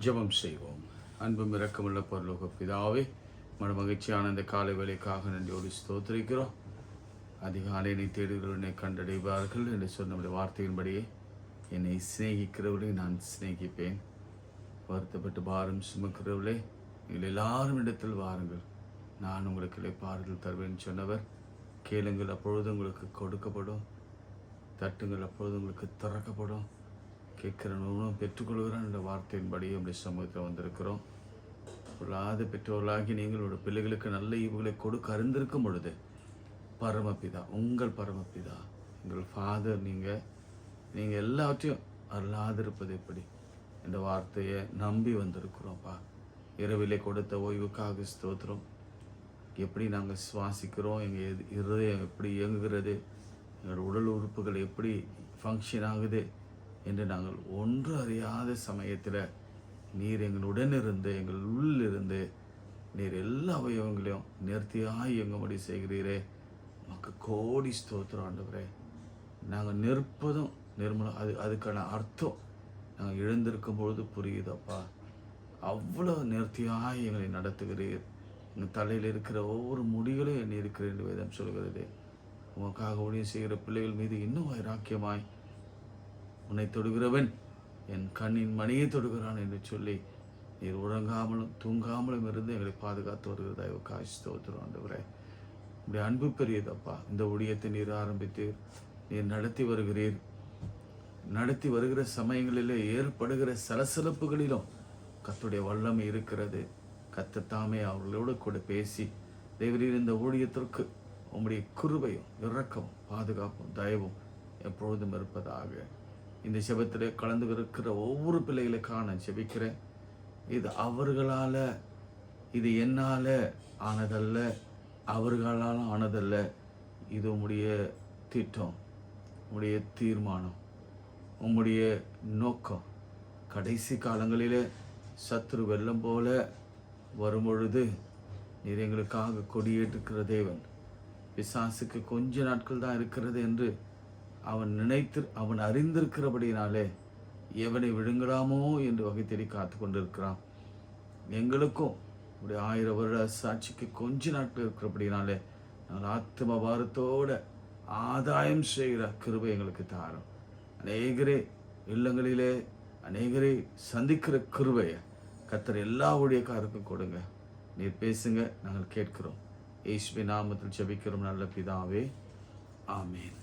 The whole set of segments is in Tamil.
ஜெபம் செய்வோம். அன்பும் இரக்கமுள்ள பரலோக பிதாவே, மகிழ்ச்சியான இந்த காலை வேலைக்காக நன்றியோடு ஸ்தோத்திரிக்கிறோம். அதிகாலை என்னை தேடுகிறவனை கண்டடைவார்கள் என்று சொன்ன நம்முடைய வார்த்தையின்படியே என்னை சிநேகிக்கிறவர்களே நான் சிநேகிப்பேன். வருத்தப்பட்டு பாரம் சுமக்கிறவர்களே நீங்கள் எல்லாரும் இடத்தில் வாருங்கள், நான் உங்களுக்கு இளைப்பாறுதல் தருவேன் சொன்னவர். கேளுங்கள், அப்பொழுது உங்களுக்கு கொடுக்கப்படும். தட்டுங்கள், அப்பொழுது உங்களுக்கு திறக்கப்படும். கேட்கிறவனும் பெற்றுக்கொள்கிறான் என்ற வார்த்தையின்படியே நம்முடைய சமூகத்தில் வந்திருக்கிறோம். பொருளாத பெற்றோர்களாகி நீங்களோட பிள்ளைகளுக்கு நல்ல ஈவுகளை கொடுக்க அறிந்திருக்கும் பொழுது பரமபிதா, உங்கள் பரமபிதா, எங்கள் ஃபாதர், நீங்கள் எல்லாவற்றையும் அருளாதிருப்பது எப்படி என்ற வார்த்தையை நம்பி வந்திருக்கிறோம்ப்பா. இரவிலே கொடுத்த ஓய்வுக்காக ஸ்தோத்திரம். எப்படி நாங்கள் சுவாசிக்கிறோம், எங்கள் இருதயம் எப்படி இயங்குகிறது, எங்களோட உடல் உறுப்புகள் எப்படி ஃபங்க்ஷன் ஆகுது என்று நாங்கள் ஒன்று அறியாத சமயத்தில் நீர் எங்களுடன் இருந்து, எங்கள் உள்ளிருந்து நீர் எல்லா அவயவங்களையும் நேர்த்தியாக இயங்கும்படி செய்கிறீரே. நமக்கு கோடி ஸ்தோத்திரம் ஆண்டவரே. நாங்கள் நிற்பதும் நிர்மலம், அதுக்கான அர்த்தம் நாங்கள் எழுந்திருக்கும் பொழுது புரியுதப்பா. அவ்வளோ நேர்த்தியாக எங்களை நடத்துகிறீர். எங்கள் தலையில் இருக்கிற ஒவ்வொரு முடிகளையும் எண்ணி இருக்கிறேன் என்று வேதம் சொல்கிறது. உங்களுக்காக ஊழியம் செய்கிற பிள்ளைகள் மீது இன்னும் வைராக்கியமாய் உன்னை தொடுகிறவன் என் கண்ணின் மணியை தொடுகிறான் என்று சொல்லி நீர் உறங்காமலும் தூங்காமலும் இருந்து எங்களை பாதுகாத்து வருகிறதா ஸ்தோத்திரம் ஆண்டவரே. இப்படி அன்பு பெரியதப்பா. இந்த ஊழியத்தை நீர் ஆரம்பித்தீர், நீர் நடத்தி வருகிறீர். நடத்தி வருகிற சமயங்களிலே ஏற்படுகிற சலசலப்புகளிலும் கர்த்தருடைய வல்லமை இருக்கிறது. கர்த்தத்தாமே அவர்களோடு கூட பேசி தேவரீர் இந்த ஊழியத்திற்கு உம்முடைய கிருபையும் இரக்கமும் பாதுகாப்பும் தயவும் எப்பொழுதும் இருப்பதாக. இந்த ஜெபத்தில் கலந்து இருக்கிற ஒவ்வொரு பிள்ளைகளுக்காக நான் ஜெபிக்கிறேன். இது அவர்களால், இது என்னால் ஆனதல்ல, அவர்களால் ஆனதல்ல. இது உம்முடைய திட்டம், உம்முடைய தீர்மானம், உம்முடைய நோக்கம். கடைசி காலங்களிலே சத்துரு வெள்ளம் போல வரும்பொழுது நீர் எங்களுக்காக கொடியேற்றுக்கிற தேவன். பிசாசுக்கு கொஞ்ச நாட்கள் தான் இருக்கிறது என்று அவன் அறிந்திருக்கிறபடினாலே எவனை விழுங்கலாமோ என்று வகை தேடி காத்து கொண்டிருக்கிறான். எங்களுக்கும் ஒரு 1000 வருட சாட்சிக்கு கொஞ்ச நாட்கள் இருக்கிறபடினாலே நாங்கள் ஆத்ம பாரத்தோட ஆதாயம் செய்கிற கிருபை எங்களுக்கு தாரும். அநேகரே இல்லங்களிலே அநேகரை சந்திக்கிற கிருபையை கர்த்தர் எல்லா ஊழியக்காருக்கும் கொடுங்க. நீர் பேசுங்க, நாங்கள் கேட்கிறோம். இயேசுவின் நாமத்தில் ஜெபிக்கிறோம் நல்ல பிதாவே, ஆமேன்.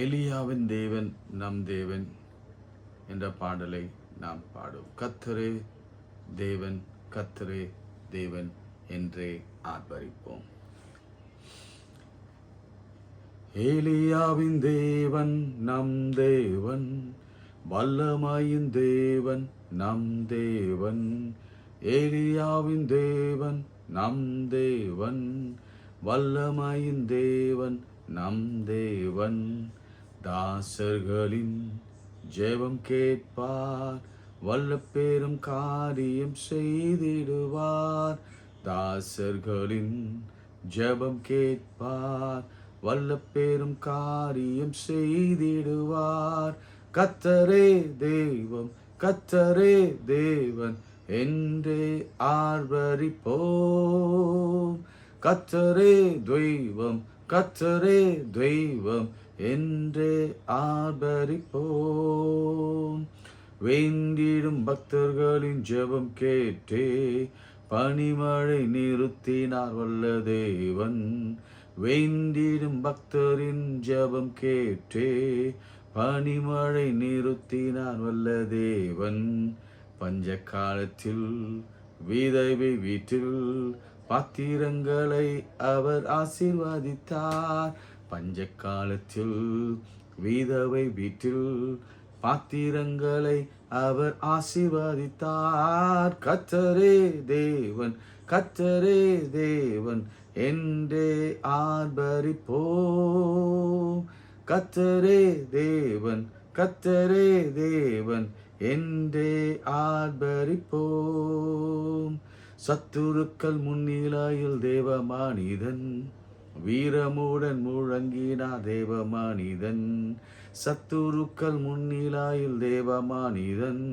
எலியாவின் தேவன் நம் தேவன் என்ற பாடலை நாம் பாடும். கர்த்தரே தேவன், கர்த்தரே தேவன் என்றே ஆர்ப்பரிப்போம். எலியாவின் தேவன் நம் தேவன், வல்லமையின் தேவன் நம் தேவன். எலியாவின் தேவன் நம் தேவன், வல்லமையின் தேவன் நம் தேவன். தாசர்களின் ஜெபம் கேட்பார், வல்ல பெரும் காரியம் செய்திடுவார். தாசர்களின் ஜெபம் கேட்பார், வல்ல பெரும் காரியம் செய்திடுவார். கர்த்தரே தெய்வம், கர்த்தரே தேவன் என்றே ஆர்ப்பரிப்போம். கர்த்தரே தெய்வம், கர்த்தரே தெய்வம் என்றே ஆர்ப்பரிப்போம். வேண்டிடும் பக்தர்களின் ஜெபம் கேட்டே பனிமழை நிறுத்தினார் வல்ல தேவன். வேண்டிடும் பக்தரின் ஜெபம் கேட்டே பனிமழை நிறுத்தினார் வல்ல தேவன். பஞ்ச காலத்தில் விதவை வீட்டில் பாத்திரங்களை அவர் ஆசீர்வதித்தார். பஞ்ச காலத்தில் விதவை வீட்டில் பாத்திரங்களை அவர் ஆசீர்வதித்தார். கர்த்தரே தேவன், கர்த்தரே தேவன் என்றே ஆர்ப்பரிப்போம். கர்த்தரே தேவன், கர்த்தரே தேவன் என்றே ஆர்ப்பரிப்போம். சத்துருக்கள் முன்னிலையில் தேவ மனிதன் வீரமுடன் முழங்கினா தேவ மனிதன், சத்துருக்கள் முன்னிலாயில் தேவ மனிதன்,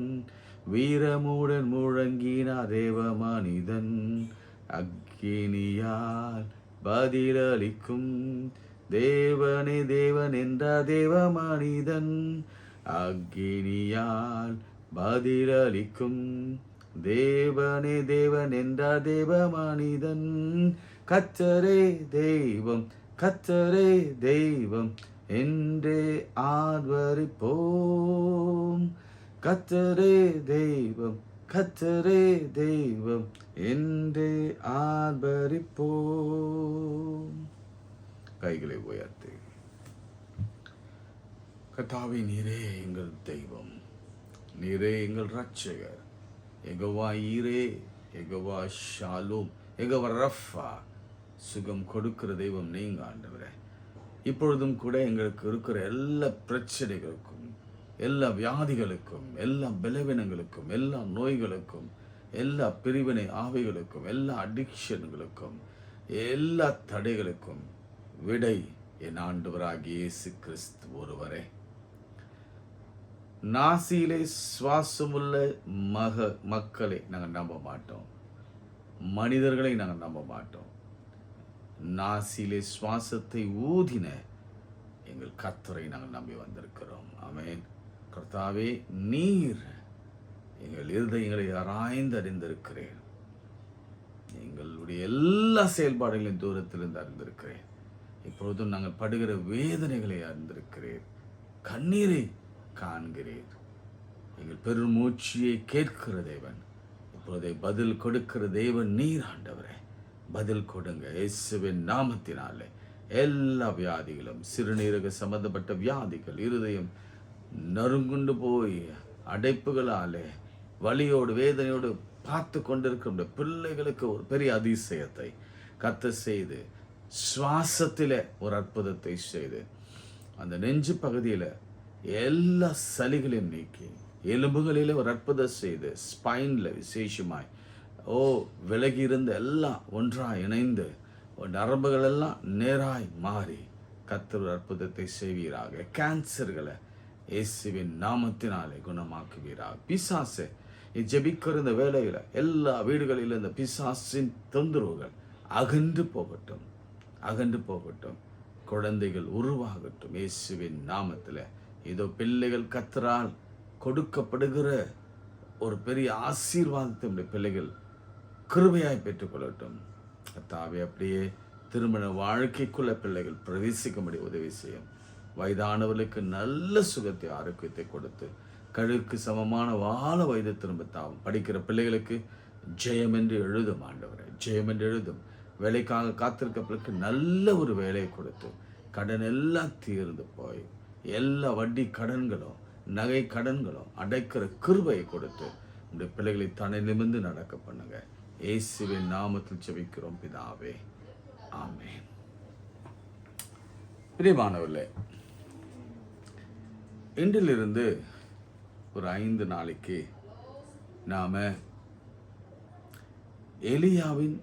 வீரமுடன் முழங்கினா தேவ மனிதன், அக்கினியால் பதிலளிக்கும் தேவனே தேவன் என்ற தேவ மனிதன், அக்கினியால் பதிலளிக்கும் தேவனே தேவன் என்ற தேவ மனிதன், கர்த்தரே தெய்வம் கர்த்தரே தெய்வம் என்றே ஆர்ப்பரிப்போம், கர்த்தரே தெய்வம் கர்த்தரே தெய்வம் என்றே ஆர்ப்பரிப்போம். கைகளை உயர்த்தி, கர்த்தாவே நீரே எங்கள் தெய்வம், நீரே எங்கள் ரட்சகர், யெகோவா ஈரே, யெகோவா ஷாலோம், யெகோவா ரஃபா, சுகம் கொடுக்கிற தெய்வம் நீங்க ஆண்டவரே. இப்பொழுதும் கூட எங்களுக்கு இருக்கிற எல்லா பிரச்சனைகளுக்கும், எல்லா வியாதிகளுக்கும், எல்லா பலவீனங்களுக்கும், எல்லா நோய்களுக்கும், எல்லா பிரிவினை ஆவிகளுக்கும், எல்லா அடிக்ஷன்களுக்கும், எல்லா தடைகளுக்கும் விடை என் ஆண்டவராகிய இயேசு கிறிஸ்து ஒருவரே. நாசியிலே சுவாசமுள்ள மக்களை நாங்கள் நம்ப மாட்டோம், மனிதர்களை நாங்கள் நம்ப மாட்டோம். நாசியிலே சுவாசத்தை ஊதின எங்கள் கர்த்தரை நாங்கள் நம்பி வந்திருக்கிறோம். ஆமென். கர்த்தாவே நீர் எங்கள் இருதயங்களை ஆராய்ந்து அறிந்திருக்கிறேன், எங்களுடைய எல்லா செயல்பாடுகளையும் தூரத்திலிருந்து அறிந்திருக்கிறேன். இப்பொழுதும் நாங்கள் படுகிற வேதனைகளை அறிந்திருக்கிறேன், கண்ணீரை காண்கிறேன். எங்கள் பெருமூச்சியை கேட்கிற தேவன், இப்பொழுதை பதில் கொடுக்கிற தேவன் நீர் ஆண்டவரே. பதில் கொடுங்க இயேசுவின் நாமத்தினாலே. எல்லா வியாதிகளும், சிறுநீரக சம்பந்தப்பட்ட வியாதிகள், இருதயம் நறுங்குண்டு போய் அடைப்புகளாலே வலியோடு வேதனையோடு பார்த்து கொண்டிருக்கிற பிள்ளைகளுக்கு ஒரு பெரிய அதிசயத்தை கர்த்தர் செய்து, சுவாசத்தில் ஒரு அற்புதத்தை செய்து, அந்த நெஞ்சு பகுதியில் எல்லா சளிகளையும் நீக்கி, எலும்புகளில் ஒரு அற்புதம் செய்து, ஸ்பைனில் விசேஷமாய் விலகி இருந்த எல்லாம் ஒன்றாய் இணைந்து நரம்புகள் எல்லாம் நேராய் மாறி கர்த்தர் அற்புதத்தை செய்வீராக. கேன்சர்களை இயேசுவின் நாமத்தினாலே குணமாக்குவீராக. பிசாசை ஜெபிக்கிற இந்த வேளையில் எல்லா வீடுகளிலும் இந்த பிசாசின் தொந்தரவுகள் அகன்று போகட்டும், அகன்று போகட்டும். குழந்தைகள் உருவாகட்டும் இயேசுவின் நாமத்தில். இதோ பிள்ளைகள் கர்த்தரால் கொடுக்கப்படுகிற ஒரு பெரிய ஆசீர்வாதத்தை உடைய பிள்ளைகள் கிருபையாய் பெற்றுக்கொள்ளட்டும். கர்த்தாவே அப்படியே திருமண வாழ்க்கைக்குள்ள பிள்ளைகள் பிரவேசிக்கும்படி உதவி செய்யும். வயதானவர்களுக்கு நல்ல சுகத்தை ஆரோக்கியத்தை கொடுத்து கழுக்கு சமமான வாழ வயது திரும்ப தாவும். படிக்கிற பிள்ளைகளுக்கு ஜெயம் என்று எழுதும் ஆண்டவரே, ஜெயம் என்று எழுதும். வேலைக்காக காத்திருக்கிறவர்களுக்கு நல்ல ஒரு வேலையை கொடுத்து கடன் எல்லாம் தீர்ந்து போய் எல்லா வட்டி கடன்களும் நகை கடன்களும் அடைக்கிற கிருபையை கொடுத்து உடைய பிள்ளைகளை தன்னை நிமிர்ந்து நடக்க பண்ணுங்க. இயேசுவின் நாமத்தில் ஜெபிக்கிறோம் பிதாவே, ஆமென். பிரியமானவர்களே, இன்றிலிருந்து ஒரு 5 நாளைக்கு நாம எலியாவின்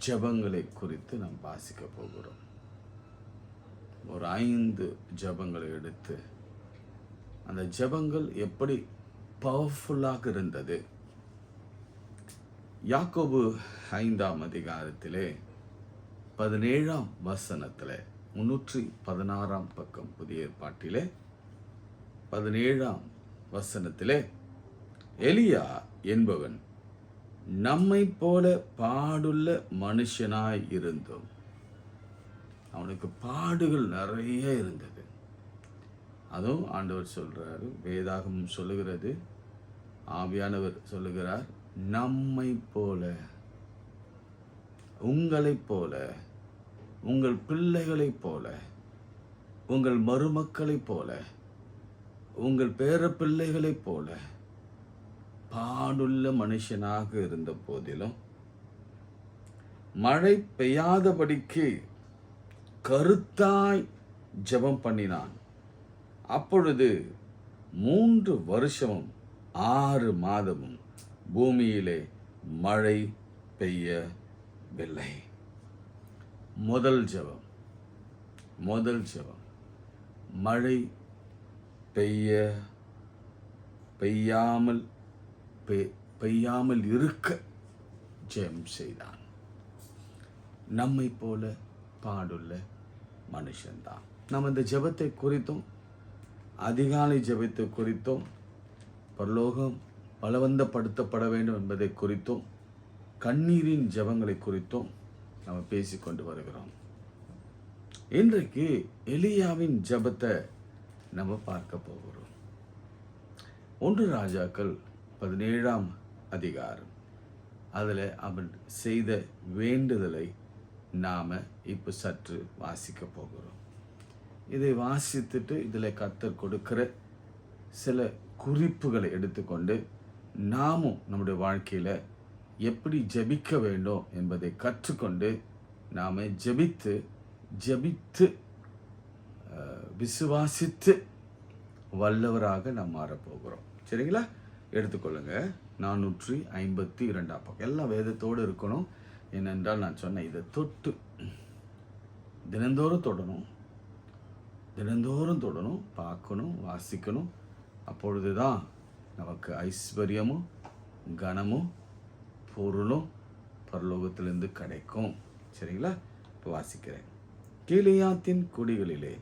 ஜெபங்களை குறித்து நாம் வாசிக்க போகிறோம். ஒரு 5 ஜெபங்களை எடுத்து அந்த ஜெபங்கள் எப்படி பவர்ஃபுல்லாக இருந்தது. யாக்கோபு 5ஆம் அதிகாரத்திலே 17ஆம் வசனத்திலே 316ஆம் பக்கம் புதிய ஏற்பாட்டிலே 17ஆம் வசனத்திலே எலியா என்பவன் நம்மை போல பாடுள்ள மனுஷனாய் இருந்தோம். அவனுக்கு பாடுகள் நிறைய இருந்தது. அதுவும் ஆண்டவர் சொல்றாரு, வேதாகமம் சொல்லுகிறது, ஆவியானவர் சொல்லுகிறார், நம்மை போல, உங்களைப் போல, உங்கள் பிள்ளைகளைப் போல, உங்கள் மருமக்களைப் போல, உங்கள் பேர பிள்ளைகளைப் போல பாடுள்ள மனுஷனாக இருந்த போதிலும் மழை பெய்யாதபடிக்கு கருத்தாய் ஜெபம் பண்ணினான். அப்பொழுது 3 வருஷமும் 6 மாதமும் பூமியிலே மழை பெய்யவில்லை. முதல் ஜெபம், முதல் ஜெபம், மழை பெய்யாமல் இருக்க ஜெபம் செய்தான். நம்மை போல பாடுள்ள மனுஷன்தான். நம்ம இந்த ஜெபத்தை குறித்தும், அதிகாலை ஜெபத்தை குறித்தும், பரலோகம் பலவந்தப்படுத்தப்பட வேண்டும் என்பதை குறித்தும், கண்ணீரின் ஜெபங்களை குறித்தும் நம்ம பேசிக்கொண்டு வருகிறோம். இன்றைக்கு எலியாவின் ஜெபத்தை நம்ம பார்க்க போகிறோம். 1 ராஜாக்கள் 17ஆம் அதிகாரம். அதில் அவன் செய்த வேண்டுதலை நாம் இப்போ சற்று வாசிக்க போகிறோம். இதை வாசித்துட்டு இதில் கர்த்தர் கொடுக்கிற சில குறிப்புகளை எடுத்துக்கொண்டு நாமும் நம்முடைய வாழ்க்கையில் எப்படி ஜெபிக்க வேண்டும் என்பதை கற்றுக்கொண்டு நாம் ஜெபித்து விசுவாசித்து வல்லவராக நாம் மாறப்போகிறோம். சரிங்களா? எடுத்துக்கொள்ளுங்க. 452 பக்கம். எல்லாம் வேதத்தோடு இருக்கணும். ஏனென்றால் நான் சொன்னேன், இதை தொட்டு தினந்தோறும் தொடணும், பார்க்கணும், வாசிக்கணும். அப்பொழுது தான் நமக்கு ஐஸ்வர்யமும் கனமும் பொருளும் பரலோகத்திலிருந்து கிடைக்கும். சரிங்களா? இப்போ வாசிக்கிறேன். கீலேயாத்தின் குடிகளிலே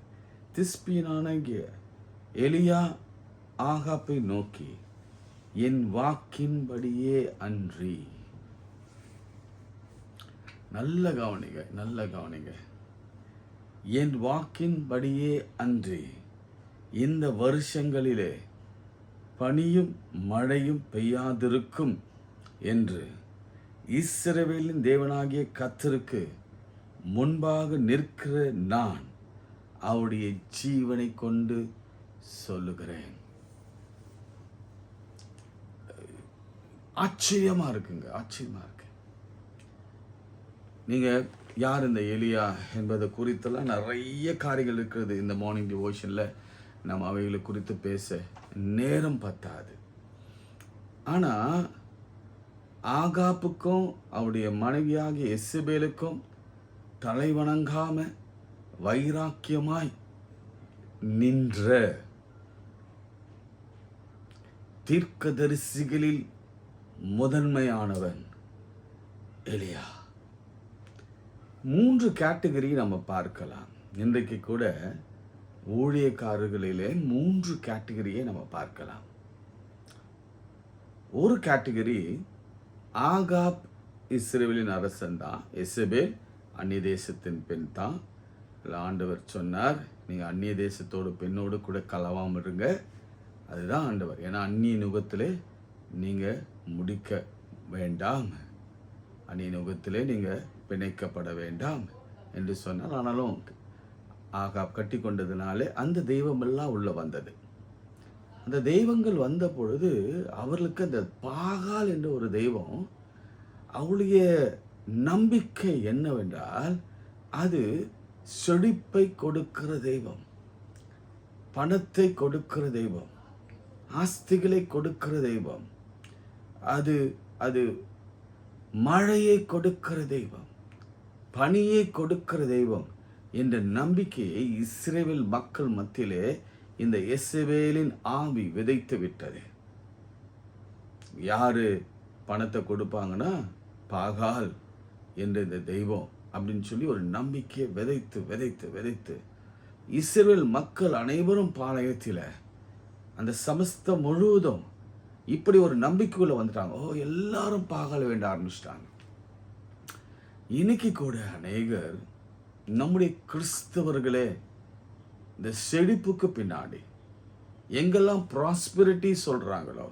திஸ்பியனாகிய எலியா ஆகாப்பை நோக்கி, என் வாக்கின்படியே அன்றி. நல்ல கவனிங்க. என் வாக்கின்படியே அன்றி இந்த வருஷங்களிலே பனியும் மழையும் பெய்யாதிருக்கும் என்று இஸ்ரவேலின் தேவனாகிய கர்த்தருக்கு முன்பாக நிற்கிற நான் அவருடைய ஜீவனை கொண்டு சொல்லுகிறேன். ஆச்சரியமா இருக்கு. நீங்க யார் இந்த எலியா என்பதை குறித்தெல்லாம் நிறைய காரியங்கள் இருக்கிறது. இந்த மார்னிங் டிவோஷன்ல நம்ம அவைகளை குறித்து பேச நேரம் பத்தாது. ஆனா ஆகாப்புக்கும் அவருடைய மனைவியாகிய எசபேலுக்கும் தலை வணங்காம வைராக்கியமாய் நின்ற தீர்க்கதரிசிகளில் முதன்மையானவன் எலியா. 3 கேட்டகரி நம்ம பார்க்கலாம். இன்றைக்கு கூட ஊழியக்காரர்களிலே 3 கேட்டகரியை நம்ம பார்க்கலாம். ஒரு கேட்டகரி, ஆகாப் இஸ்ரவேலின் அரசன் தான், எசபேல் அந்நிய தேசத்தின் பெண் தான். ஆண்டவர் சொன்னார், நீங்கள் அந்நிய தேசத்தோடு பெண்ணோடு கூட கலவாமல் இருங்க. அதுதான் ஆண்டவர். ஏன்னா அந்நிய நுகத்திலே நீங்கள் முடிக்க வேண்டாம், அந்நிய நுகத்திலே நீங்கள் பிணைக்கப்பட வேண்டாம் என்று சொன்னார். ஆனாலும் ஆகாப் கட்டி கொண்டதுனாலே அந்த தெய்வமெல்லாம் உள்ள வந்தது. அந்த தெய்வங்கள் வந்த பொழுது அவர்களுக்கு அந்த பாகால் என்ற ஒரு தெய்வம், அவளுடைய நம்பிக்கை என்னவென்றால் அது செழிப்பை கொடுக்கிற தெய்வம், பணத்தை கொடுக்கிற தெய்வம், ஆஸ்திகளை கொடுக்கிற தெய்வம், அது மழையை கொடுக்கிற தெய்வம், பனியை கொடுக்கிற தெய்வம் என்ற நம்பிக்கையை இஸ்ரவேல் மக்கள் மத்தியிலே இந்த எசபேலின் ஆவி விதைத்து விட்டது. யாரு பணத்தை கொடுப்பாங்கன்னா பாகால் என்ற இந்த தெய்வம் அப்படின்னு சொல்லி ஒரு நம்பிக்கையை விதைத்து விதைத்து விதைத்து இஸ்ரவேல் மக்கள் அனைவரும் பாளையத்தில் அந்த சமஸ்தம் முழுவதும் இப்படி ஒரு நம்பிக்கைக்குள்ள வந்துட்டாங்க. எல்லாரும் பாகால் வேண்ட ஆரம்பிச்சிட்டாங்க. இன்னைக்கு கூட அநேகர் நம்முடைய கிறிஸ்தவர்களே இந்த செழிப்புக்கு பின்னாடி எங்கெல்லாம் ப்ராஸ்பெரிட்டி சொல்றாங்களோ,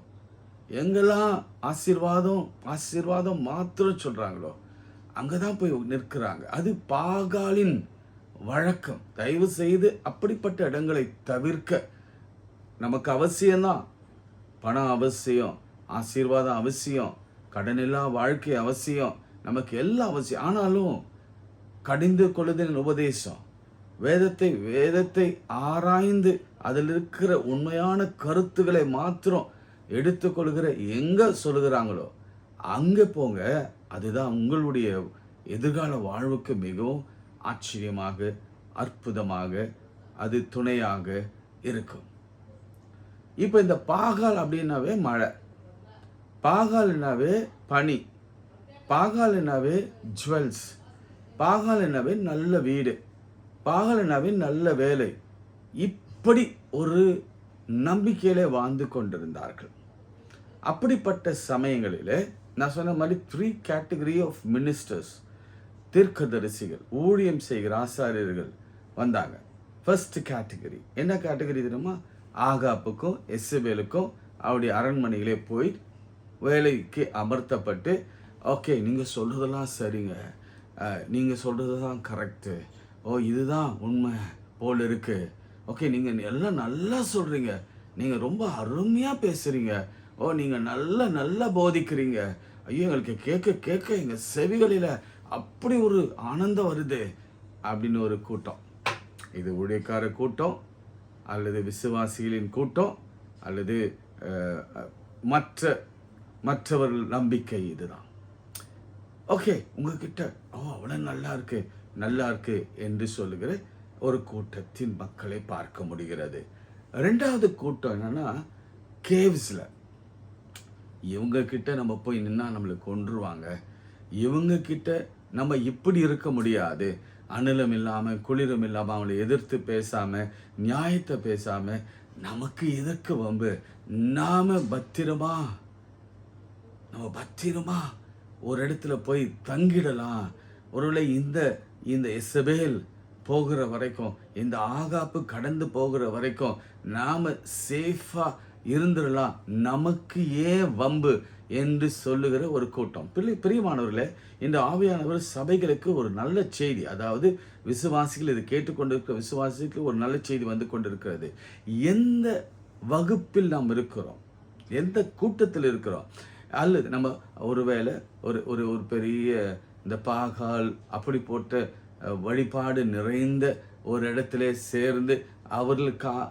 எங்கெல்லாம் ஆசீர்வாதம் மாத்திரம் சொல்றாங்களோ அங்கதான் போய் நிற்கிறாங்க. அது பாகாலின் வழக்கம். தயவு செய்து அப்படிப்பட்ட இடங்களை தவிர்க்க. நமக்கு அவசியம்தான், பணம் அவசியம், ஆசீர்வாதம் அவசியம், கடனில்லா வாழ்க்கை அவசியம், நமக்கு எல்லாம் அவசியம். ஆனாலும் கடிந்து கொள்ளுதலின் உபதேசம், வேதத்தை ஆராய்ந்து அதில் இருக்கிற உண்மையான கருத்துக்களை மாத்திரம் எடுத்துக்கொள்கிற எங்க சொல்லுகிறாங்களோ அங்கே போங்க. அதுதான் உங்களுடைய எதிர்கால வாழ்வுக்கு மிகவும் ஆச்சரியமாக அற்புதமாக அது துணையாக இருக்கும். இப்போ இந்த பாகால் அப்படின்னாவே மழை, பாகால்னாவே பனி, பாகால்னாவே ஜுவல்ஸ், பாகால்னாவே நல்ல வீடு, பாகால்னாவே நல்ல வேலை. இப்படி ஒரு நம்பிக்கையிலே வாழ்ந்து கொண்டிருந்தார்கள். அப்படிப்பட்ட சமயங்களில் நான் சொன்ன மாதிரி 3 கேட்டகரி ஆஃப் மினிஸ்டர்ஸ், தீர்க்கதரிசிகள், ஊழியம் செய்கிற ஆசாரியர்கள் வந்தாங்க. ஃபர்ஸ்ட் கேட்டகரி என்ன கேட்டகரி தெரியுமா? ஆகாப்புக்கும் எசபேலுக்கும் அவருடைய அரண்மனையிலே போய் வேலைக்கு அமர்த்தப்பட்டு, ஓகே நீங்கள் சொல்கிறதெல்லாம் சரிங்க, நீங்கள் சொல்கிறது தான் கரெக்டு, இதுதான் உண்மை போல் இருக்கு, ஓகே நீங்கள் எல்லாம் நல்லா சொல்கிறீங்க, நீங்கள் ரொம்ப அருமையாக பேசுகிறீங்க, நீங்கள் நல்லா போதிக்கிறீங்க, ஐயோ எங்களுக்கு கேட்க கேட்க எங்கள் செவிகளில் அப்படி ஒரு ஆனந்தம் வருது அப்படின்னு ஒரு கூட்டம். இது ஊழியக்கார கூட்டம் அல்லது விசுவாசிகளின் கூட்டம் அல்லது மற்றவர்கள் நம்பிக்கை இதுதான். ஓகே உங்ககிட்ட அவ்வளோ நல்லா இருக்கு என்று சொல்லுகிற ஒரு கூட்டத்தின் மக்களை பார்க்க முடிகிறது. ரெண்டாவது கூட்டம் என்னன்னா கேவ்ஸில், இவங்க கிட்ட நம்ம போய் நின்னா நம்மளை கொன்றுவாங்க, இவங்க கிட்ட நம்ம இப்படி இருக்க முடியாது, அனலும் இல்லாமல் குளிரும் இல்லாமல் அவங்களை எதிர்த்து பேசாமல் நியாயத்தை பேசாமல் நமக்கு எதற்கு வம்பு, நம்ம பத்திரமா ஒரு இடத்துல போய் தங்கிடலாம், ஒருவேளை இந்த எசபேல் போகிற வரைக்கும், இந்த ஆகாப்பு கடந்து போகிற வரைக்கும் நாம் சேஃபாக இருந்துடலாம், நமக்கு ஏன் வம்பு என்று சொல்லுகிற ஒரு கூட்டம். பிரியமானவர்களே, இந்த ஆவியானவர் சபைகளுக்கு ஒரு நல்ல செய்தி, அதாவது விசுவாசிகள் இதை கேட்டுக்கொண்டிருக்கிற விசுவாசிகளுக்கு ஒரு நல்ல செய்தி வந்து கொண்டிருக்கிறது. எந்த வகுப்பில் நாம் இருக்கிறோம், எந்த கூட்டத்தில் இருக்கிறோம், அல்லது நம்ம ஒருவேளை ஒரு பெரிய இந்த பாகால் அப்படி போட்ட வழிபாடு நிறைந்த ஒரு இடத்துல சேர்ந்து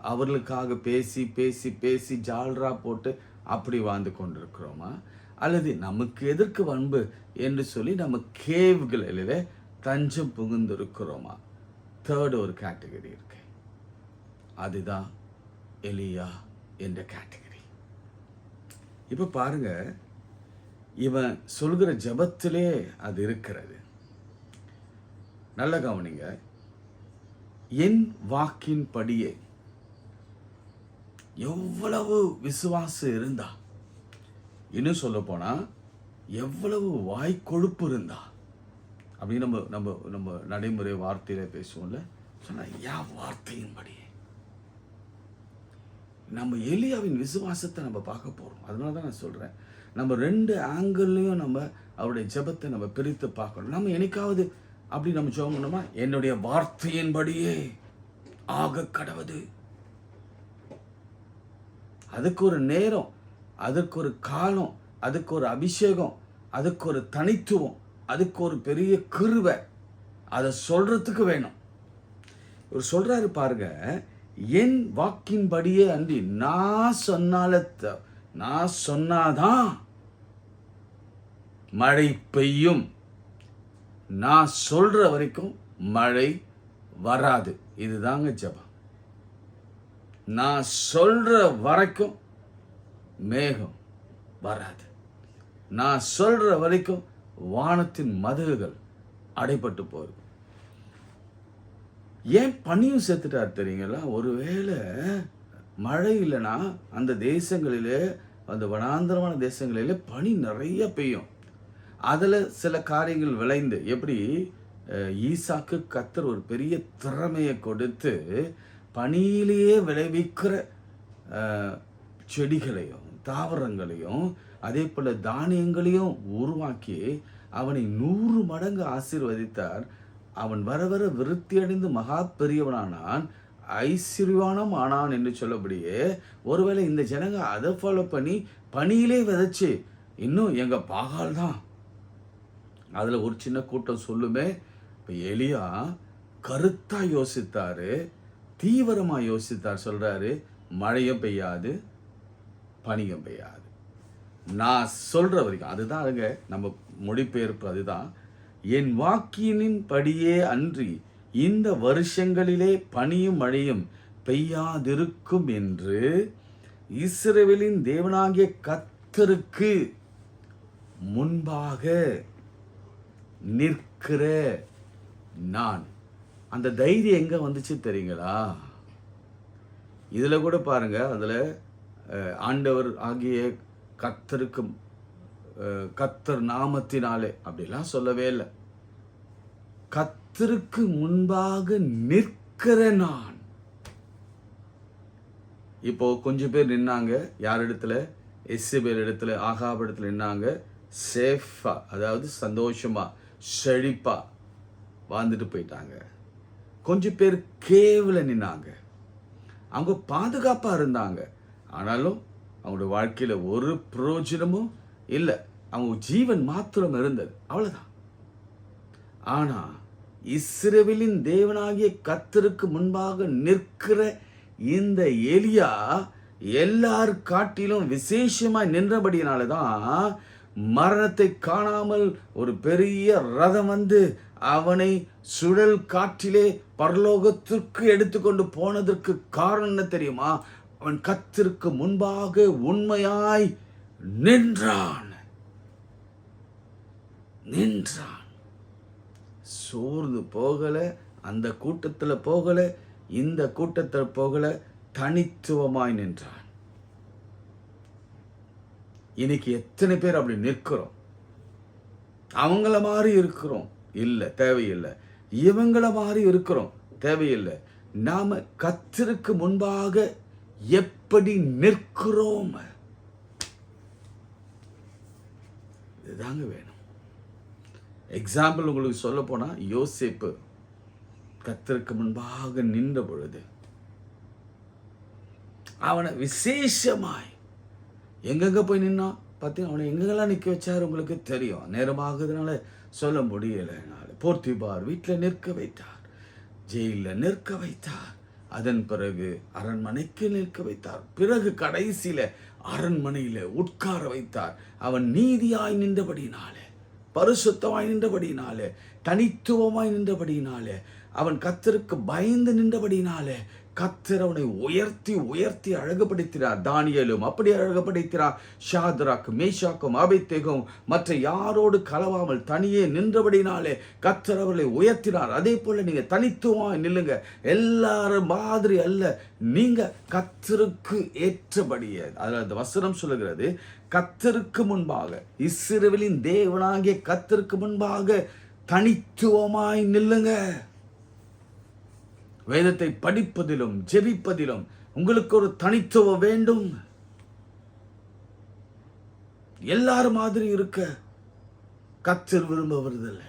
அவர்களுக்காக பேசி ஜால்ரா போட்டு அப்படி வாழ்ந்து கொண்டிருக்கிறோமா, அல்லது நமக்கு எதற்கு வன்பு என்று சொல்லி நம்ம கேவ்களில் தஞ்சம் புகுந்திருக்கிறோமா? தேர்ட் ஒரு கேட்டகரி இருக்கு, அதுதான் எலியா என்ற கேட்டகரி. இப்போ பாருங்க, இவன் சொல்கிற ஜபத்திலே அது இருக்கிறது. நல்ல கவனிங்க, என் வாக்கின் படியே எவ்வளவு விசுவாசம் இருந்தா, இன்னும் சொல்ல போனா எவ்வளவு வாய் கொழுப்பு இருந்தா அப்படின்னு நம்ம நடைமுறை வார்த்தையில பேசுவோம்ல, சொன்னா என் வார்த்தையின்படியே. நம்ம எலியாவின் விசுவாசத்தை நம்ம பார்க்க போறோம். அதனால தான் நான் சொல்றேன், நம்ம 2 ஆங்கிள்லையும் நம்ம அவருடைய ஜெபத்தை நம்ம பிரித்து பார்க்கணும். நம்ம என்னைக்காவது அப்படி நம்ம ஜெபம் பண்ணோமா, என்னுடைய வார்த்தையின்படியே ஆக கடவுது. அதுக்கு ஒரு நேரம், அதுக்கு ஒரு காலம், அதுக்கு ஒரு அபிஷேகம், அதுக்கு ஒரு தனித்துவம், அதுக்கு ஒரு பெரிய கிருபை, அதை சொல்றதுக்கு வேணும். இவர் சொல்றாரு பாருங்க, என் வாக்கின்படியே அன்றி நான் சொன்னாதான் மழை பெய்யும், நான் சொல்ற வரைக்கும் மழை வராது. இதுதாங்க ஜெபம். நான் சொல்ற வரைக்கும் மேகம் வராது, நான் சொல்ற வரைக்கும் வானத்தின் மதகுகள் அடைபட்டு போகுது. ஏன் பனியும் சேர்த்துட்டார் தெரியுங்களா? ஒருவேளை மழை இல்லைன்னா அந்த தேசங்களிலே, அந்த வனாந்தரமான தேசங்களிலே பனி நிறைய பெய்யும். அதில் சில காரியங்கள் விளைந்து, எப்படி ஈசாக்கு கர்த்தர் ஒரு பெரிய திறமையை கொடுத்து பனியிலேயே விளைவிக்கிற செடிகளையும் தாவரங்களையும் அதே போல் தானியங்களையும் உருவாக்கி அவனை 100 மடங்கு ஆசீர்வதித்தார். அவன் வர வர விருத்தியடைந்து மகா பெரியவனானான், ஐஸ்வர்யவானும் ஆனான் என்று சொல்லபடியே, ஒருவேளை இந்த ஜனங்க அதை ஃபாலோ பண்ணி பனியிலே விதைச்சு, இன்னும் எங்கள் பாகால் தான். அதில் ஒரு சின்ன கூட்டம் சொல்லுமே, இப்போ எலியா கருத்தாக யோசித்தார், தீவிரமாக யோசித்தார். சொல்கிறாரு, மழையும் பெய்யாது பனியும் பெய்யாது, நான் சொல்கிற வரைக்கும். அதுதான் அதுங்க நம்ம மொழிபெயர்ப்பு. அதுதான், என் வாக்கினின் படியே அன்றி இந்த வருஷங்களிலே பனியும் மழையும் பெய்யாதிருக்கும் என்று இஸ்ரவேலின் தேவனாகிய கர்த்தருக்கு முன்பாக நிற்கிற நான். அந்த தைரியம் எங்க வந்துச்சு தெரியுங்களா? இதுல கூட பாருங்க, அதுல ஆண்டவர் ஆகிய கர்த்தருக்கு கர்த்தர் நாமத்தினாலே அப்படிலாம் சொல்லவே இல்லை. கர்த்தருக்கு முன்பாக நிற்கிற நான். இப்போ கொஞ்சம் பேர் நின்னாங்க. யார் இடத்துல? எசேபேல் இடத்துல, ஆகாப் இடத்துல நின்னாங்க. சேஃபா, அதாவது சந்தோஷமா செழிப்பா வாழ்ந்துட்டு போயிட்டாங்க. கொஞ்சம் பேர் கேவல நின்னாங்க. அவங்க பாதுகாப்பா இருந்தாங்க, ஆனாலும் அவங்களோட வாழ்க்கையில ஒரு பிரயோஜனமும் இல்லை. அவங்க ஜீவன் மாத்திரம் இருந்தது, அவ்வளவுதான். ஆனா இஸ்ரவேலின் தேவனாகிய கர்த்தருக்கு முன்பாக நிற்கிற இந்த எலியா எல்லார் காட்டிலும் விசேஷமாய் நின்றபடியினாலதான் மரணத்தை காணாமல் ஒரு பெரிய ரதம் வந்து அவனை சுழல் காற்றிலே பரலோகத்திற்கு எடுத்துக்கொண்டு போனதற்கு காரணம் என்ன தெரியுமா? அவன் கர்த்தருக்கு முன்பாக உண்மையாய் நின்றான். சோர்ந்து போகல, அந்த கூட்டத்துல போகல, இந்த கூட்டத்துல போகல, தனித்துவமாய் நின்றான். இன்னைக்கு எத்தனை பேர் அப்படி நிற்கிறோம்? அவங்கள மாதிரி இருக்கிறோம், இல்ல, தேவையில்லை. இவங்கள மாதிரி இருக்கிறோம், தேவையில்லை. நாம கர்த்தருக்கு முன்பாக எப்படி நிற்கிறோம், இதுதாங்க வேணும். எக்ஸாம்பிள் உங்களுக்கு சொல்ல போனா, யோசேப்பு கர்த்தருக்கு முன்பாக நின்ற பொழுது அவனை விசேஷமாய் எங்கெங்க போய் நின்னா பார்த்தீங்கன்னா, அவனை எங்கெங்கெல்லாம் நிற்க வச்சார் உங்களுக்கு தெரியும். நேரமாகறதுனால சொல்ல முடியல. போர்த்திபார் வீட்டில் நிற்க வைத்தார், ஜெயிலில் நிற்க வைத்தார், அதன் பிறகு அரண்மனைக்கு நிற்க வைத்தார், பிறகு கடைசியில அரண்மனையில உட்கார வைத்தார். அவன் நீதியாய் நின்றபடினாலே, பரிசுத்தமாய் நின்றபடினாலே, தனித்துவமாய் நின்றபடினாலே, அவன் கர்த்தருக்கு பயந்து நின்றபடினாலே கர்த்தர் அவனை உயர்த்தி உயர்த்தி அழகுபடுத்தினார். தானியேலும் அப்படி அழகுபடுத்தினார். ஷாத்ராக்கும் மேஷாக்கும் ஆபேத்நேகோவும் மற்ற யாரோடு கலவாமல் தனியே நின்றபடினாலே கர்த்தர் அவர்களை உயர்த்தினார். அதே போல நீங்க தனித்துவமாய் நில்லுங்க. எல்லாரும் மாதிரி அல்ல, நீங்க கர்த்தருக்கு ஏற்றபடியே. அதில் அந்த வசனம் சொல்லுகிறது, கர்த்தருக்கு முன்பாக, இஸ்ரவேலின் தேவனாகிய கர்த்தருக்கு முன்பாக தனித்துவமாய் நில்லுங்க. வேதத்தை படிப்பதிலும் ஜெபிப்பதிலும் உங்களுக்கு ஒரு தனித்துவம் வேண்டும். எல்லாரும் மாதிரி இருக்க கர்த்தர் விரும்புவதில்லை.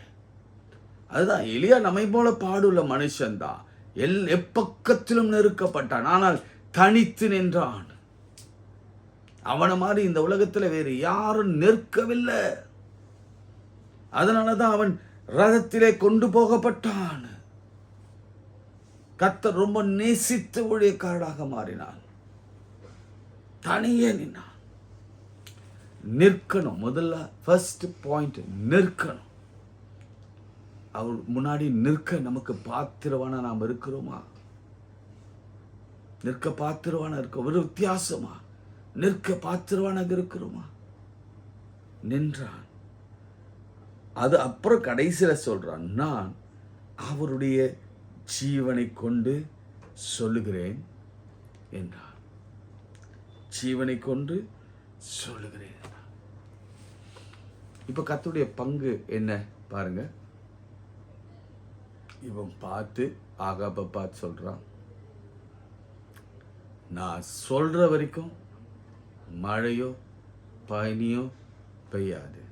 அதுதான், எலியா நம்மை போல பாடுள்ள மனுஷன்தான். எப்பக்கத்திலும் நெருக்கப்பட்டான், ஆனால் தனித்து நின்றான். அவனை மாதிரி இந்த உலகத்துல வேறு யாரும் நிற்கவில்லை. அதனாலதான் அவன் ரதத்திலே கொண்டு போகப்பட்டான். கர்த்தர் ரொம்ப நேசித்த ஊழியக்காரனாக மாறினான். தனியே நின்னான். நிற்கணும். முதல்ல ஃபர்ஸ்ட் பாயிண்ட் நிற்கணும். அவர் முன்னாடி நிற்க நமக்கு பாத்திரவான நாம் இருக்கிறோமா? நிற்க பாத்திரவான இருக்க ஒரு வித்தியாசமா? நிற்க பாத்திரவானாக இருக்கிறோமா? நின்றான். அது அப்புறம் கடைசியில சொல்றான், நான் அவருடைய ஜீவனை கொண்டு சொல்லுகிறேன் என்றார். ஜீவனை கொண்டு சொல்லுகிறேன். இப்ப கர்த்தருடைய பங்கு என்ன பாருங்க. இவன் பார்த்து ஆகாப பார்த்து சொல்றான், நான் சொல்ற வரைக்கும் மழையோ பனியோ பெய்யாது.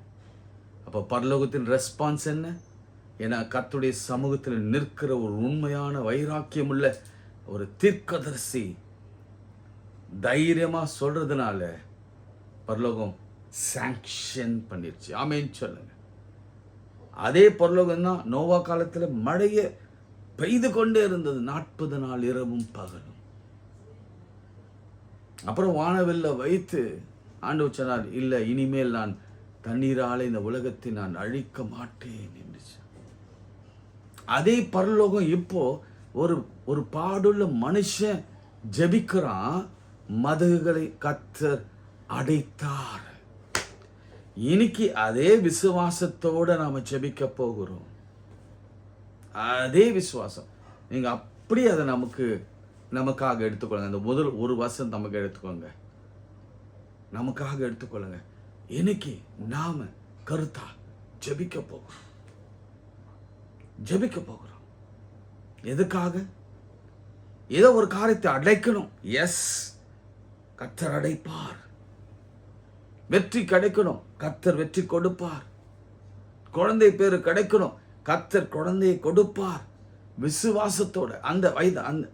அப்ப பரலோகத்தின் ரெஸ்பான்ஸ் என்ன? ஏன்னா கர்த்தருடைய சமூகத்தில் நிற்கிற ஒரு உண்மையான வைராக்கியம் உள்ள ஒரு தீர்க்கதரிசி தைரியமா சொல்றதுனால பரலோகம் சாங்ஷன் பண்ணிருச்சு. ஆமென் சொல்லுங்க. அதே பரலோகம் தான் நோவா காலத்துல மழையை பெய்து கொண்டே இருந்தது, 40 நாள் இரவும் பகலும். அப்புறம் வானவில்ல வைத்து ஆண்டவர் சொன்னார், இல்லை, இனிமேல் நான் தண்ணீராலே இந்த உலகத்தை நான் அழிக்க மாட்டேன் என்று. அதே பரலோகம் இப்போ ஒரு ஒரு பாடுள்ள மனுஷன் ஜெபிக்கிறான், மதகுகளை கர்த்தர் அடைத்தார். இன்னைக்கு அதே விசுவாசத்தோட நாம ஜெபிக்க போகிறோம். அதே விசுவாசம் நீங்க அப்படி அதை நமக்காக எடுத்துக்கொள்ளுங்க. அந்த முதல் ஒரு வருஷம் நமக்கு எடுத்துக்கோங்க, நமக்காக எடுத்துக்கொள்ளுங்க. இன்னைக்கு நாம கருத்தா ஜெபிக்க போகிறோம். எதுக்காக? ஏதோ ஒரு காரியத்தை அடைக்கணும். எஸ், கர்த்தர் அடைப்பார். வெற்றி கிடைக்கணும், கர்த்தர் வெற்றி கொடுப்பார். குழந்தை பேரு கிடைக்கணும், கர்த்தர் குழந்தையை கொடுப்பார். விசுவாசத்தோட அந்த வயது அந்த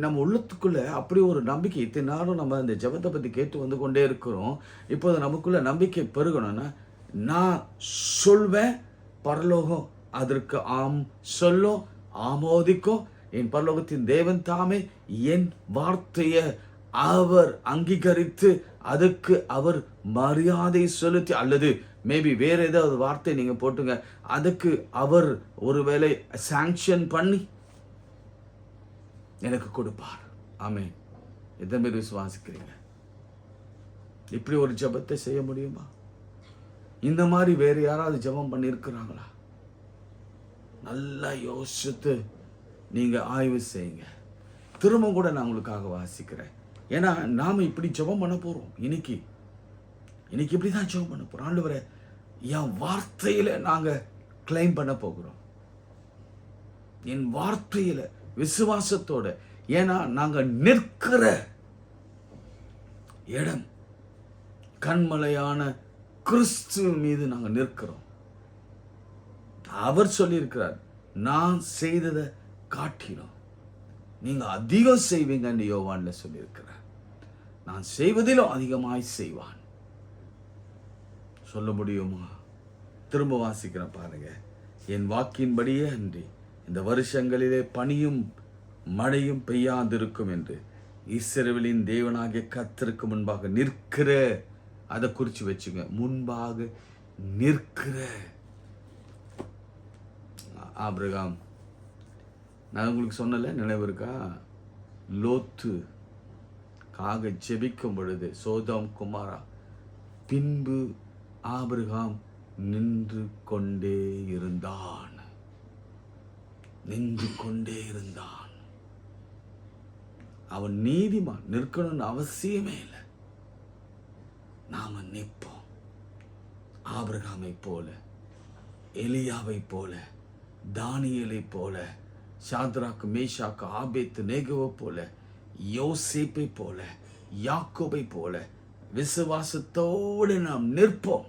நம்ம உள்ளத்துக்குள்ள அப்படி ஒரு நம்பிக்கை. இத்தனை நாளும் நம்ம அந்த ஜெபத்தை பற்றி கேட்டு வந்து கொண்டே இருக்கிறோம். இப்போது நமக்குள்ள நம்பிக்கை பெருகணும்னா, நான் சொல்வேன், பரலோகம் அதற்கு ஆம் சொல்லும், ஆமோதிக்கும். என் பரலோகத்தின் தேவன் தாமே என் வார்த்தையை அவர் அங்கீகரித்து அதுக்கு அவர் மரியாதை செலுத்தி, அல்லது மேபி வேற ஏதாவது வார்த்தை நீங்க போட்டுங்க, அதுக்கு அவர் ஒருவேளை சாங்ஷன் பண்ணி எனக்கு கொடுப்பார். ஆமென். எத்தனை பேர் விசுவாசிக்கிறீங்க? இப்படி ஒரு ஜெபத்தை செய்ய முடியுமா? இந்த மாதிரி வேற யாராவது ஜெபம் பண்ணியிருக்கிறாங்களா? நல்லா யோசித்து நீங்க ஆய்வு செய்யுங்க. திரும்ப கூட நான் உங்களுக்காக வாசிக்கிறேன். ஏன்னா நாம இப்படி ஜெபம் பண்ண போறோம். இன்னைக்கு இப்படி தான் ஜெபம் பண்ண போறோம். ஆண்டவரே, என் வார்த்தையில நாங்க கிளைம் பண்ண போகிறோம். என் வார்த்தையில விசுவாசத்தோட, ஏன்னா நாங்க நிற்கிற இடம் கண்மலையான கிறிஸ்து மீது நாங்க நிற்கிறோம். அவர் சொல்லியிருக்கிறார், நான் செய்ததை காட்டினோம் நீங்க அதிகம் செய்வீங்கன்னு யோவான்ல சொல்லியிருக்கிறார். நான் செய்வதிலும் அதிகமாய் செய்வான். சொல்ல முடியுமா? திரும்ப வாசிக்கிறேன் பாருங்க. என் வாக்கின்படியே அன்றி இந்த வருஷங்களிலே பனியும் மழையும் பெய்யாதிருக்கும் என்று இஸ்ரவேலின் தேவனாகிய கர்த்தருக்கு முன்பாக நிற்கிற, அதை குறிச்சு வச்சுங்க, முன்பாக நிற்கிற ஆபிரகாம். நான் உங்களுக்கு சொன்னல, நினைவு இருக்கா? லோத்து காக ஜெபிக்கும் பொழுது சோதோம் குமாரா, பின்பு ஆபிரகாம் நின்று கொண்டே இருந்தான். அவன் நீதிமான். நிற்கணும்னு அவசியமே இல்லை. நாம நிற்போம். ஆபிரகாமை போல, எலியாவை போல, தானியேலை போல, சாத்ராக்கு மேஷாக்கு ஆபேத்து நேகோவை போல, யோசேப்பை போல, யாக்கோபை போல விசுவாசத்தோடு நாம் நிற்போம்.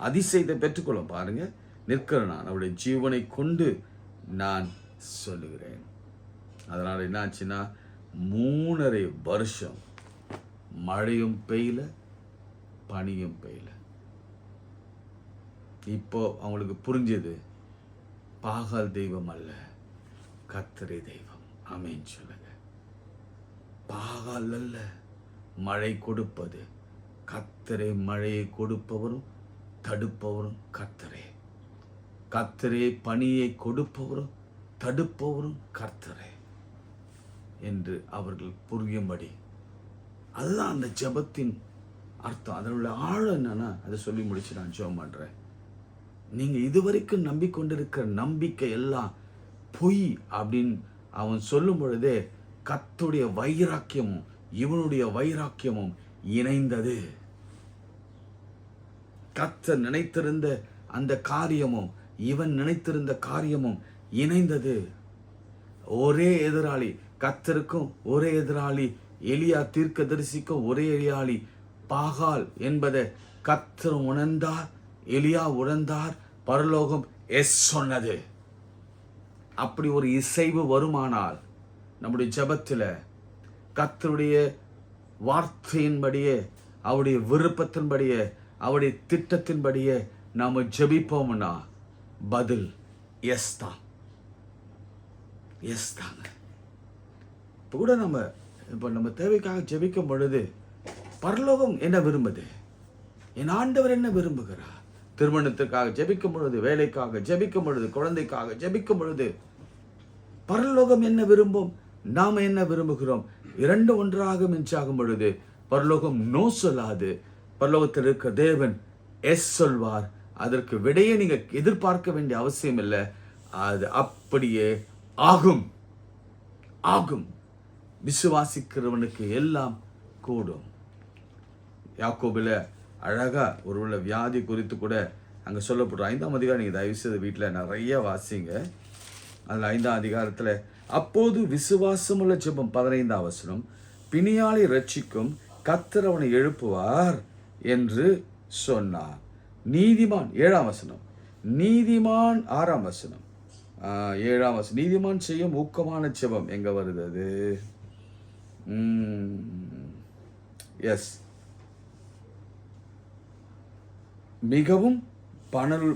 அதிசயத்தை பெற்றுக்கொள்ளும். பாருங்க, நிற்கிற நான் அவருடைய ஜீவனை கொண்டு நான் சொல்லுகிறேன். அதனால என்னாச்சுன்னா, 3.5 வருஷம் மழையும் பெய்யல, பனியும் பெய்யல. இப்போ அவங்களுக்கு புரிஞ்சது, பாகால் தெய்வம் அல்ல, கர்த்தரே தெய்வம். ஆமென் சொல்லுங்க. பாகால் அல்ல மழை கொடுப்பது, கர்த்தரே மழையை கொடுப்பவரும் தடுப்பவரும் கர்த்தரே. கர்த்தரே பனியை கொடுப்பவரும் தடுப்பவரும் கர்த்தரே என்று அவர்கள் புரியும்படி, அதுதான் அந்த ஜெபத்தின் அர்த்தம். அதனுடைய ஆழம் என்னன்னா, அதை சொல்லி முடிச்சு நான் ஜெபம் பண்றேன். நீங்க இதுவரைக்கும் நம்பிக்கொண்டிருக்கிற நம்பிக்கை எல்லாம் பொய் அப்படின்னு அவன் சொல்லும் பொழுதே, கர்த்தருடைய வைராக்கியமும் இவனுடைய வைராக்கியமும் இணைந்தது. கர்த்தர் நினைத்திருந்த அந்த காரியமும் இவன் நினைத்திருந்த காரியமும் இணைந்தது. ஒரே எதிராளி, கர்த்தருக்கும் ஒரே எதிராளி, எலியா தீர்க்கதரிசிக்கும் ஒரே எதிராளி பாகால் என்பதை கர்த்தர் உணர்ந்தார், எலியா உணர்ந்தார், பரலோகம் எஸ் சொன்னது. அப்படி ஒரு இசைவு வருமானால் நம்முடைய ஜெபத்தில் கர்த்தருடைய வார்த்தையின்படியே, அவருடைய விருப்பத்தின்படியே, அவருடைய திட்டத்தின்படியே நாம ஜெபிப்போம்னா பதில் எஸ் தான். எஸ் தாங்க. இப்போ கூட நம்ம தேவைக்காக ஜெபிக்கும் பொழுது பரலோகம் என்ன விரும்புது, என் ஆண்டவர் என்ன விரும்புகிறார், திருமணத்திற்காக ஜெபிக்கும் பொழுது, வேலைக்காக ஜெபிக்கும் பொழுது, குழந்தைக்காக ஜெபிக்கும் பொழுது, பரலோகம் என்ன விரும்பும், நாம என்ன விரும்புகிறோம், இரண்டு ஒன்றாக மிஞ்சாகும் பொழுது பரலோகம் நோ சொல்லாது. பரலோகத்தில் இருக்க தேவன் எஸ் சொல்வார். அதற்கு விடையை நீங்க எதிர்பார்க்க வேண்டிய அவசியம் இல்லை. அது அப்படியே ஆகும். ஆகும். விசுவாசிக்கிறவனுக்கு எல்லாம் கூடும். யாக்கோபில் அழகா ஒருவேளை வியாதி குறித்து கூட அங்கே சொல்லப்படுறோம். 5ஆம் அதிகாரம் நீங்கள் தயவு செய்து வீட்டில் நிறைய வாசிங்க. அதில் 5ஆம் அதிகாரத்தில் அப்போது விசுவாசமுள்ள ஜெபம் 15ஆம் வசனம், பிணியாளை ரட்சிக்கும், கர்த்தர் அவனை எழுப்புவார் என்று சொன்னார். நீதிமான் 7ஆம் வசனம், நீதிமான் 6ஆம் வசனம், 7ஆம் வசனம், நீதிமான் செய்யும் ஊக்கமான ஜெபம் எங்க வருது அது? எஸ், மிகவும்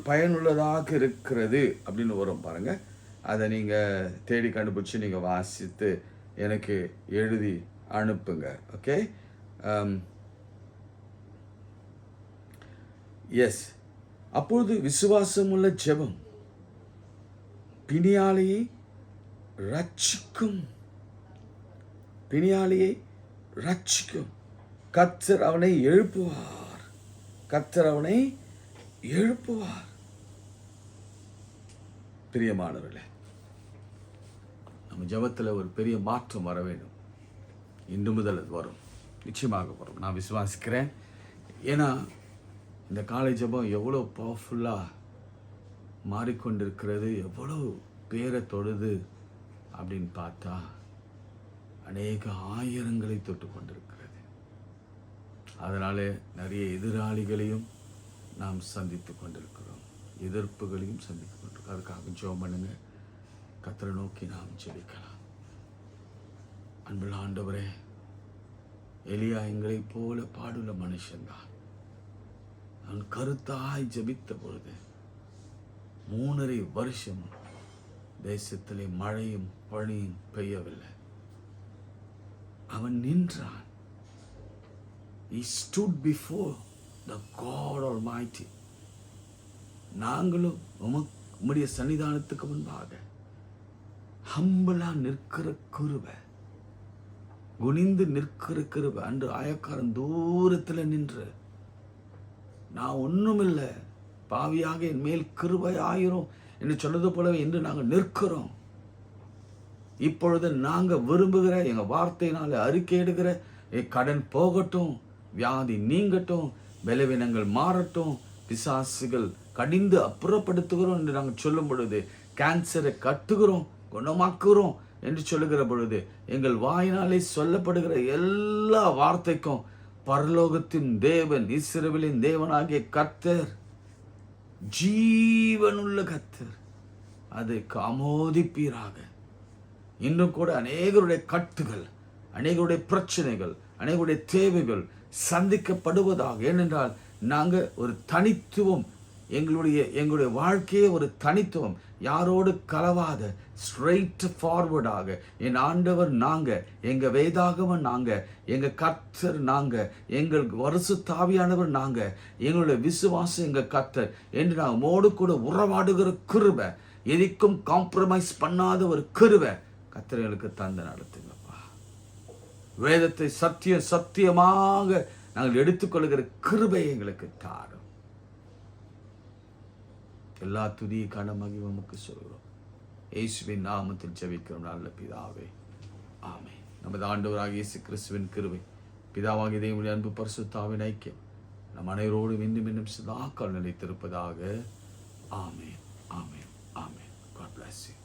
பயனுள்ளதாக இருக்கிறது அப்படின்னு வரும் பாருங்க. அதை நீங்கள் தேடி கண்டுபிடிச்சி நீங்கள் வாசித்து எனக்கு எழுதி அனுப்புங்க. ஓகே. எஸ், அப்பொழுது விசுவாசமுள்ள ஜெபம் பிணியாளியை ரட்சிக்கும். பிணியாளியை ரட்சிக்கும். கர்த்தர் அவனை எழுப்புவார். கர்த்தர் அவனை எழுப்புவார். பிரியமானவர்களே, நம்ம ஜெபத்தில் ஒரு பெரிய மாற்றம் வர வேண்டும். இன்று முதல் அது வரும், நிச்சயமாக வரும், நான் விசுவாசிக்கிறேன். ஏன்னா இந்த காலை ஜெபம் எவ்வளோ பவர்ஃபுல்லாக மாறிக்கொண்டிருக்கிறது, எவ்வளோ பேரை தொடுது அப்படின்னு பார்த்தா அநேக ஆயிரங்களை தொட்டு கொண்டிருக்கிறது. அதனால நிறைய எதிராளிகளையும் நாம் சந்தித்து கொண்டிருக்கிறோம், எதிர்ப்புகளையும் சந்தித்து கொண்டிருக்கிறோம். அதுக்காக ஜெபம் பண்ணுங்க. கர்த்தரை நோக்கி நாம் ஜெபிக்கலாம். அன்புள்ள ஆண்டவரே, எலியா எங்களை போல பாடுள்ள மனுஷன்தான். அவன் கருத்தாய் ஜெபித்த பொழுது 3.5 வருஷம் தேசத்திலே மழையும் பனியும் பெய்யவில்லை. அவன் நின்றான். He stood before the God Almighty. நாங்களும் உம்முடைய சன்னிதானத்துக்கு முன்பாக ஹம்பிளா நிற்கிற கிருபை, குனிந்து நிற்கிற கிருபை. அன்று ஆயக்காரன் தூரத்தில் நின்று, நான் ஒண்ணுமில்லை, பாவியாக என் மேல் கிருபை ஆயிரும் என்று சொன்னது போலவே இன்று நாங்கள் நிற்கிறோம். இப்பொழுது நாங்கள் விரும்புகிற எங்கள் வார்த்தையினால அறிக்கையிடுகிற கடன் போகட்டும், வியாதி நீங்கட்டும், பலவீனங்கள் மாறட்டும், பிசாசுகள் கடிந்து அப்புறப்படுத்துகிறோம் என்று நாங்கள் சொல்லும் பொழுது, கேன்சரை கட்டுகிறோம், குணமாக்குகிறோம் என்று சொல்லுகிற பொழுது, எங்கள் வாயினாலே சொல்லப்படுகிற எல்லா வார்த்தைக்கும் பரலோகத்தின் தேவன், இஸ்ரவேலின் தேவனாகிய கர்த்தர், ஜீவனுள்ள கர்த்தர், அதுக்கு ஆமோதிப்பீராக. இன்னும் கூட அநேகருடைய கட்டுகள், அநேகருடைய பிரச்சனைகள், அநேகருடைய தேவைகள் சந்திக்கப்படுவதாக. ஏனென்றால் நாங்கள் ஒரு தனித்துவம், எங்களுடைய வாழ்க்கையே ஒரு தனித்துவம், யாரோடு கலவாத ஸ்ட்ரெயிட் ஃபார்வர்டாக என் ஆண்டவர் நாங்க, எங்க வேதாகமன் நாங்க, எங்க கர்த்தர் நாங்க, எங்கள் வருசுத்தாவியானவர் நாங்க, எங்களுடைய விசுவாசம் எங்க கர்த்தர் என்று நாங்கள் மோடு கூட உறவாடுகிற கிருபை, எதிக்கும் காம்ப்ரமைஸ் பண்ணாத ஒரு கிருபை கர்த்தர் எங்களுக்கு தந்து நடத்துங்கப்பா. வேதத்தை சத்தியமாக நாங்கள் எடுத்துக்கொள்கிற கிருபை எங்களுக்கு தாரும். எல்லா துதி கன மகிமைக்கு சொல்கிறோம். இயேசுவின் நாமத்தில் ஜெபிக்கிறோம் நல்ல பிதாவே, ஆமென். நமது ஆண்டவராகிய இயேசு கிறிஸ்துவின் கிருபை, பிதாவாகிய தேவனுடைய அன்பு, பரிசுத்தாவின் ஐக்கியம் நம் அனைவரோடும் இன்னும் இன்னும் சதா காலம் நிலைத்திருப்பதாக. ஆமென், ஆமென், ஆமென். God bless you.